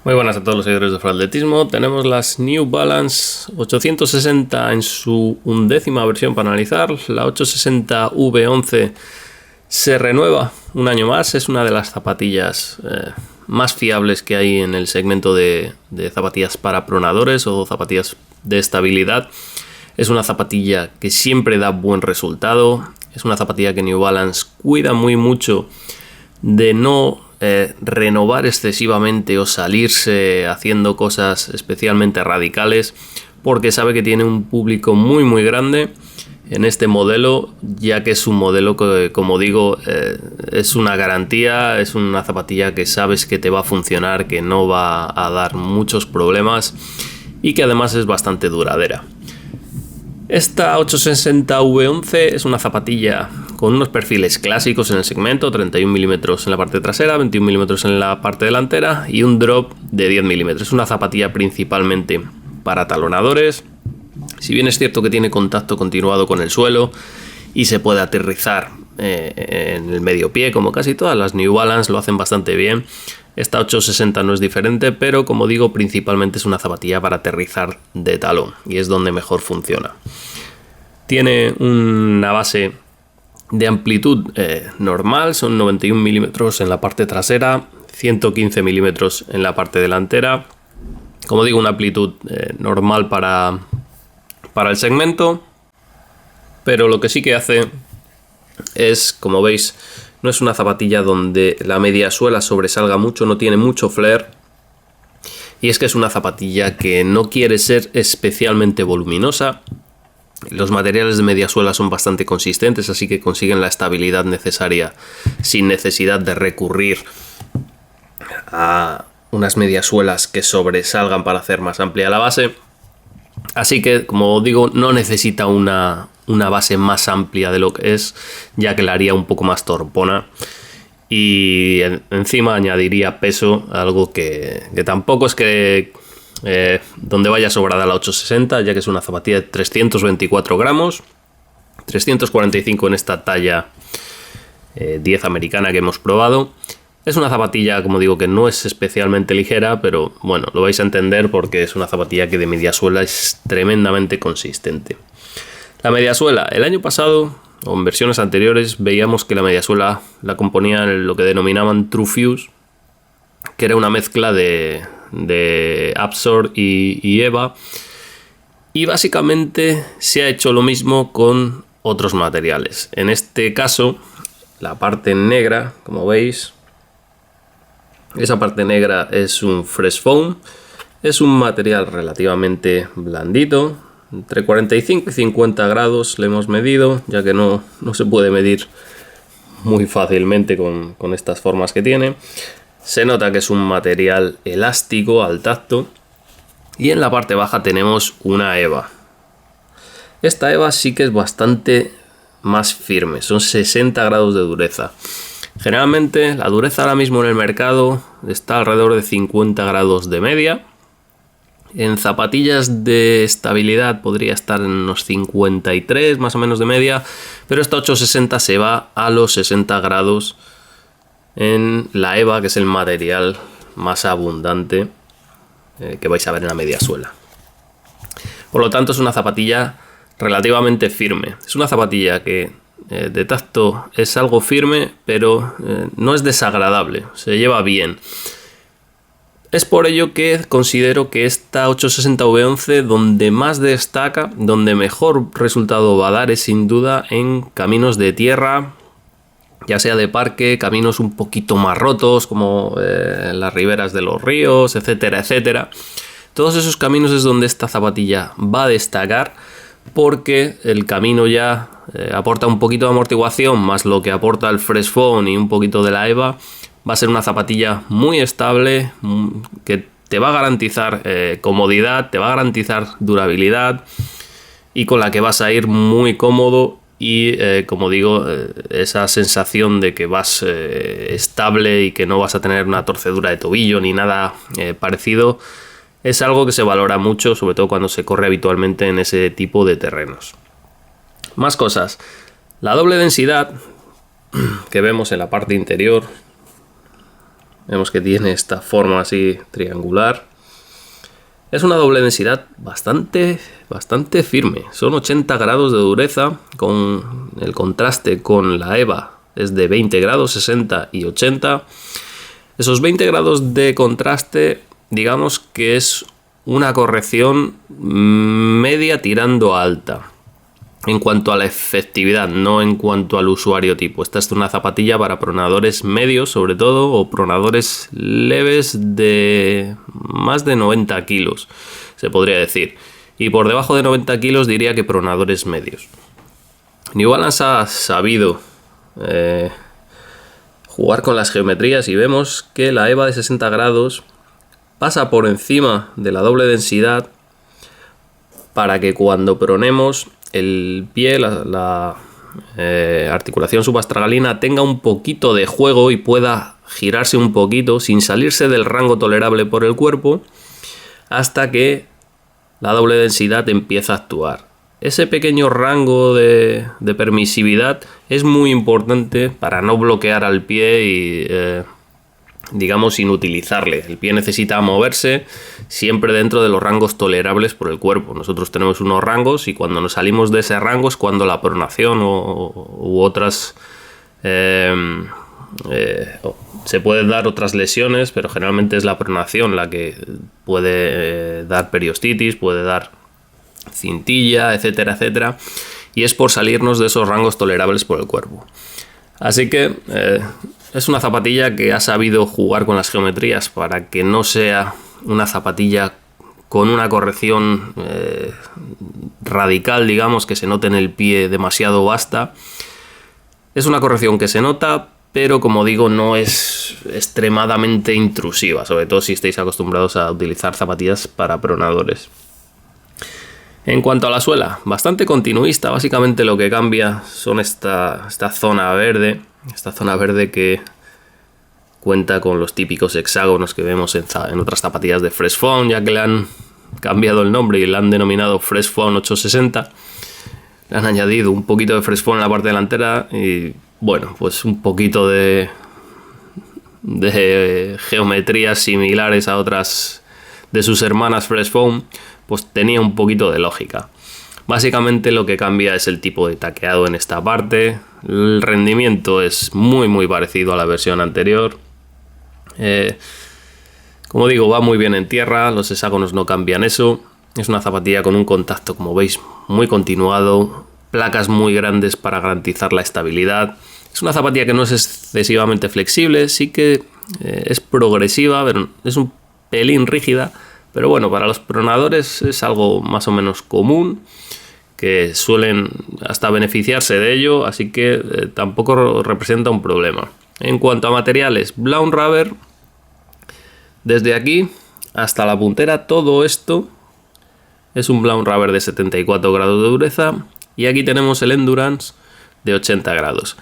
Muy buenas a todos los seguidores de Atletismo. Tenemos las New Balance 860 en su 11ª versión para analizar. La 860 V11 se renueva un año más. Es una de las zapatillas más fiables que hay en el segmento de zapatillas para pronadores o zapatillas de estabilidad. Es una zapatilla que siempre da buen resultado. Es una zapatilla que New Balance cuida muy mucho de no renovar excesivamente o salirse haciendo cosas especialmente radicales, porque sabe que tiene un público muy grande en este modelo, ya que es un modelo que, como digo, es una garantía, es una zapatilla que sabes que te va a funcionar, que no va a dar muchos problemas y que además es bastante duradera. Esta 860 V11 es una zapatilla con unos perfiles clásicos en el segmento, 31 milímetros en la parte trasera, 21 milímetros en la parte delantera y un drop de 10 milímetros. Es una zapatilla principalmente para talonadores. Si bien es cierto que tiene contacto continuado con el suelo y se puede aterrizar en el medio pie, como casi todas las New Balance lo hacen bastante bien, esta 860 no es diferente, pero como digo, principalmente es una zapatilla para aterrizar de talón y es donde mejor funciona. Tiene una base de amplitud normal, son 91 milímetros en la parte trasera, 115 milímetros en la parte delantera. Como digo, una amplitud normal para el segmento, pero lo que sí que hace es, como veis, no es una zapatilla donde la media suela sobresalga mucho, no tiene mucho flare. Y es que es una zapatilla que no quiere ser especialmente voluminosa. Los materiales de media suela son bastante consistentes, así que consiguen la estabilidad necesaria sin necesidad de recurrir a unas medias suelas que sobresalgan para hacer más amplia la base. Así que, como digo, no necesita una base más amplia de lo que es, ya que la haría un poco más torpona. Y encima añadiría peso, algo que tampoco es que donde vaya sobrada la 860, ya que es una zapatilla de 324 gramos, 345 en esta talla 10 americana que hemos probado. Es una zapatilla, como digo, que no es especialmente ligera, pero bueno, lo vais a entender porque es una zapatilla que de mediasuela es tremendamente consistente. La mediasuela, el año pasado, o en versiones anteriores, veíamos que la mediasuela la componían lo que denominaban True Fuse, que era una mezcla de Absor y EVA, y básicamente se ha hecho lo mismo con otros materiales. En este caso, la parte negra, como veis, esa parte negra es un Fresh Foam, es un material relativamente blandito, entre 45 y 50 grados le hemos medido, ya que no se puede medir muy fácilmente con estas formas que tiene. Se nota que es un material elástico al tacto. Y en la parte baja tenemos una EVA. Esta EVA sí que es bastante más firme, son 60 grados de dureza. Generalmente la dureza ahora mismo en el mercado está alrededor de 50 grados de media. En zapatillas de estabilidad podría estar en unos 53 más o menos de media, pero esta 860 se va a los 60 grados en la EVA, que es el material más abundante que vais a ver en la media suela. Por lo tanto, es una zapatilla relativamente firme. Es una zapatilla que de tacto es algo firme, pero no es desagradable, se lleva bien. Es por ello que considero que esta 860 V11 donde más destaca, donde mejor resultado va a dar, es sin duda en caminos de tierra, ya sea de parque, caminos un poquito más rotos como las riberas de los ríos, etcétera, etcétera. Todos esos caminos es donde esta zapatilla va a destacar, porque el camino ya aporta un poquito de amortiguación, más lo que aporta el Fresh Foam y un poquito de la EVA. Va a ser una zapatilla muy estable, que te va a garantizar comodidad, te va a garantizar durabilidad y con la que vas a ir muy cómodo y, como digo, esa sensación de que vas estable y que no vas a tener una torcedura de tobillo ni nada parecido, es algo que se valora mucho, sobre todo cuando se corre habitualmente en ese tipo de terrenos. Más cosas. La doble densidad que vemos en la parte interior Vemos que tiene esta forma así triangular. Es una doble densidad bastante firme. Son 80 grados de dureza, con el contraste con la EVA es de 20 grados, 60 y 80. Esos 20 grados de contraste, digamos que es una corrección media tirando a alta en cuanto a la efectividad, no en cuanto al usuario tipo. Esta es una zapatilla para pronadores medios, sobre todo, o pronadores leves de más de 90 kilos, se podría decir. Y por debajo de 90 kilos diría que pronadores medios. New Balance ha sabido jugar con las geometrías y vemos que la EVA de 60 grados pasa por encima de la doble densidad para que cuando pronemos el pie, la articulación subastragalina, tenga un poquito de juego y pueda girarse un poquito sin salirse del rango tolerable por el cuerpo hasta que la doble densidad empieza a actuar. Ese pequeño rango de permisividad es muy importante para no bloquear al pie y digamos inutilizarle. El pie necesita moverse siempre dentro de los rangos tolerables por el cuerpo. Nosotros tenemos unos rangos y cuando nos salimos de ese rango es cuando la pronación u otras se pueden dar otras lesiones, pero generalmente es la pronación la que puede dar periostitis, puede dar cintilla, etcétera, etcétera, y es por salirnos de esos rangos tolerables por el cuerpo. Así que es una zapatilla que ha sabido jugar con las geometrías para que no sea una zapatilla con una corrección radical, digamos, que se note en el pie demasiado vasta. Es una corrección que se nota, pero como digo, no es extremadamente intrusiva, sobre todo si estáis acostumbrados a utilizar zapatillas para pronadores. En cuanto a la suela, bastante continuista. Básicamente lo que cambia son esta zona verde. Esta zona verde que cuenta con los típicos hexágonos que vemos en otras zapatillas de Fresh Foam, ya que le han cambiado el nombre y le han denominado Fresh Foam 860. Le han añadido un poquito de Fresh Foam en la parte delantera y bueno, pues un poquito de geometrías similares a otras de sus hermanas Fresh Foam, pues tenía un poquito de lógica. Básicamente lo que cambia es el tipo de taqueado en esta parte. El rendimiento es muy parecido a la versión anterior. Como digo, va muy bien en tierra, los hexágonos no cambian eso. Es una zapatilla con un contacto, como veis, muy continuado, placas muy grandes para garantizar la estabilidad. Es una zapatilla que no es excesivamente flexible, sí que es progresiva, pero es un pelín rígida. Pero bueno, para los pronadores es algo más o menos común, que suelen hasta beneficiarse de ello, así que tampoco representa un problema. En cuanto a materiales, Brown Rubber, desde aquí hasta la puntera, todo esto es un Brown Rubber de 74 grados de dureza y aquí tenemos el Endurance de 80 grados.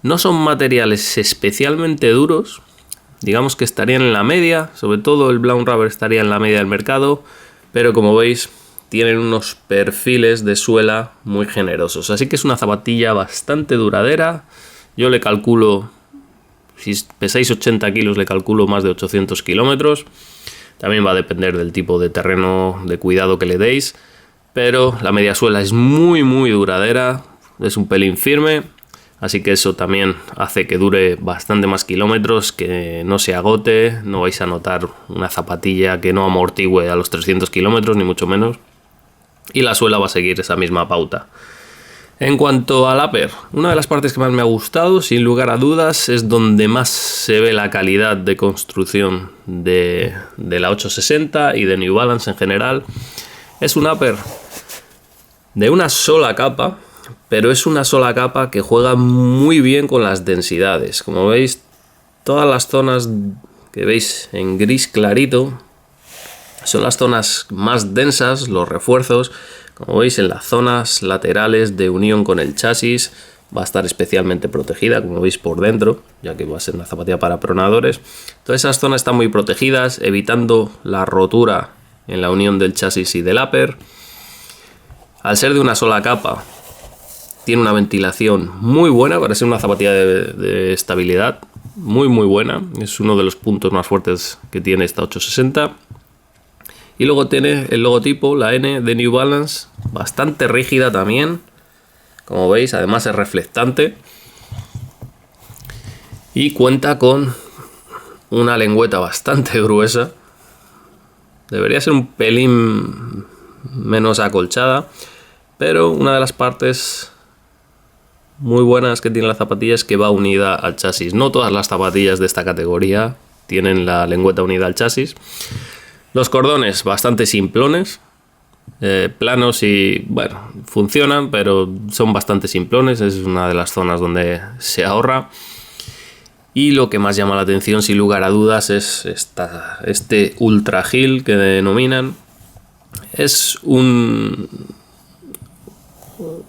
No son materiales especialmente duros, digamos que estarían en la media, sobre todo el Brown Rubber estaría en la media del mercado, pero como veis tienen unos perfiles de suela muy generosos, así que es una zapatilla bastante duradera. Yo le calculo, si pesáis 80 kilos, le calculo más de 800 kilómetros. También va a depender del tipo de terreno de cuidado que le deis, pero la media suela es muy duradera, es un pelín firme. Así que eso también hace que dure bastante más kilómetros, que no se agote, no vais a notar una zapatilla que no amortigüe a los 300 kilómetros, ni mucho menos. Y la suela va a seguir esa misma pauta. En cuanto al upper, una de las partes que más me ha gustado, sin lugar a dudas, es donde más se ve la calidad de construcción de la 860 y de New Balance en general. Es un upper de una sola capa, pero es una sola capa que juega muy bien con las densidades. Como veis, todas las zonas que veis en gris clarito son las zonas más densas, los refuerzos. Como veis, en las zonas laterales de unión con el chasis va a estar especialmente protegida, como veis, por dentro, ya que va a ser una zapatilla para pronadores. Todas esas zonas están muy protegidas, evitando la rotura en la unión del chasis y del upper. Al ser de una sola capa, tiene una ventilación muy buena para ser una zapatilla de estabilidad. muy muy buena, es uno de los puntos más fuertes que tiene esta 860. Y luego tiene el logotipo, la N de New Balance, bastante rígida también, como veis, además es reflectante. Y cuenta con una lengüeta bastante gruesa, debería ser un pelín menos acolchada, pero una de las partes muy buenas que tiene la zapatilla es que va unida al chasis. No todas las zapatillas de esta categoría tienen la lengüeta unida al chasis. Los cordones bastante simplones, planos y bueno, funcionan, pero son bastante simplones, es una de las zonas donde se ahorra. Y lo que más llama la atención, sin lugar a dudas, es este Ultra Heel que denominan.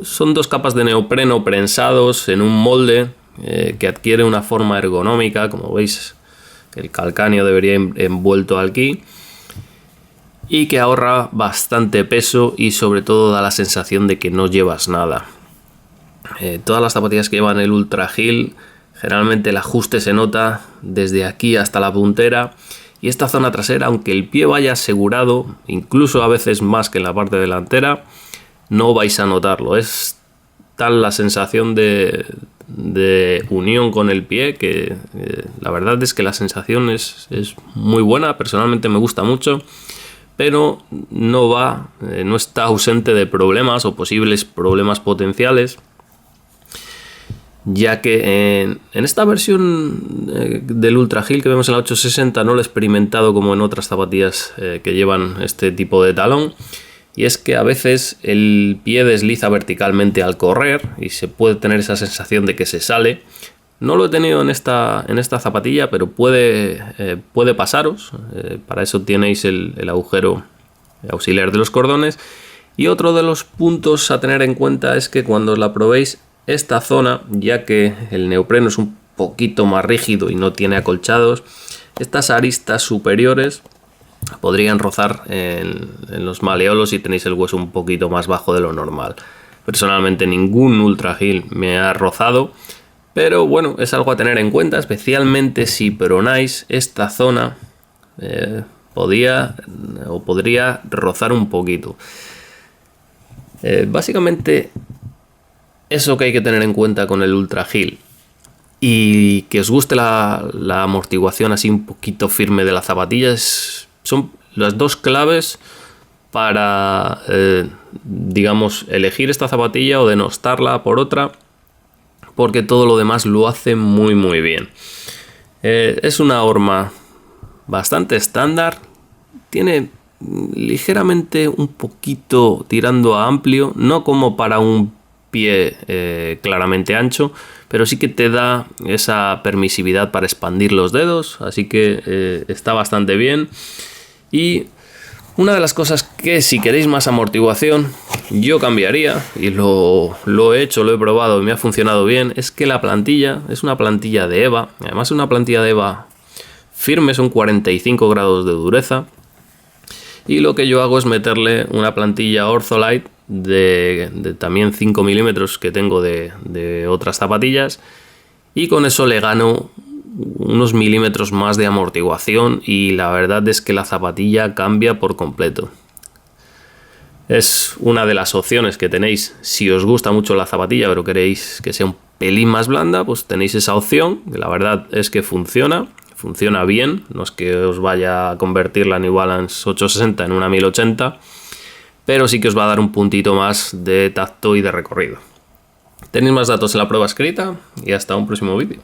Son dos capas de neopreno prensados en un molde que adquiere una forma ergonómica, como veis, el calcáneo debería envuelto aquí, y que ahorra bastante peso y sobre todo da la sensación de que no llevas nada. Todas las zapatillas que llevan el Ultra Heel, generalmente el ajuste se nota desde aquí hasta la puntera, y esta zona trasera, aunque el pie vaya asegurado, incluso a veces más que en la parte delantera, no vais a notarlo. Es tal la sensación de unión con el pie que la verdad es que la sensación es muy buena. Personalmente me gusta mucho, pero no está ausente de problemas o posibles problemas potenciales, ya que en esta versión del Ultra Heel que vemos en la 860 no lo he experimentado como en otras zapatillas que llevan este tipo de talón, y es que a veces el pie desliza verticalmente al correr y se puede tener esa sensación de que se sale. No lo he tenido en esta zapatilla, pero puede pasaros. Para eso tenéis el agujero auxiliar de los cordones. Y otro de los puntos a tener en cuenta es que cuando la probéis, esta zona, ya que el neopreno es un poquito más rígido y no tiene acolchados, estas aristas superiores podrían rozar en los maleolos si tenéis el hueso un poquito más bajo de lo normal. Personalmente ningún Ultra Heel me ha rozado, pero bueno, es algo a tener en cuenta, especialmente si pronáis. Esta zona podría rozar un poquito. Básicamente eso que hay que tener en cuenta con el Ultra Heel, y que os guste la amortiguación así un poquito firme de la zapatilla, son las dos claves para digamos elegir esta zapatilla o denostarla por otra, porque todo lo demás lo hace muy muy bien. Es una horma bastante estándar, tiene ligeramente un poquito tirando a amplio, no como para un pie claramente ancho, pero sí que te da esa permisividad para expandir los dedos, así que está bastante bien. Y una de las cosas que, si queréis más amortiguación, yo cambiaría, y lo he hecho, lo he probado y me ha funcionado bien, es que la plantilla es una plantilla de EVA, además es una plantilla de EVA firme, son 45 grados de dureza, y lo que yo hago es meterle una plantilla Ortholite de también 5 milímetros que tengo de otras zapatillas, y con eso le gano unos milímetros más de amortiguación, y la verdad es que la zapatilla cambia por completo. Es una de las opciones que tenéis si os gusta mucho la zapatilla pero queréis que sea un pelín más blanda, pues tenéis esa opción, que la verdad es que funciona bien, no es que os vaya a convertir la New Balance 860 en una 1080, pero sí que os va a dar un puntito más de tacto y de recorrido. Tenéis más datos en la prueba escrita y hasta un próximo vídeo.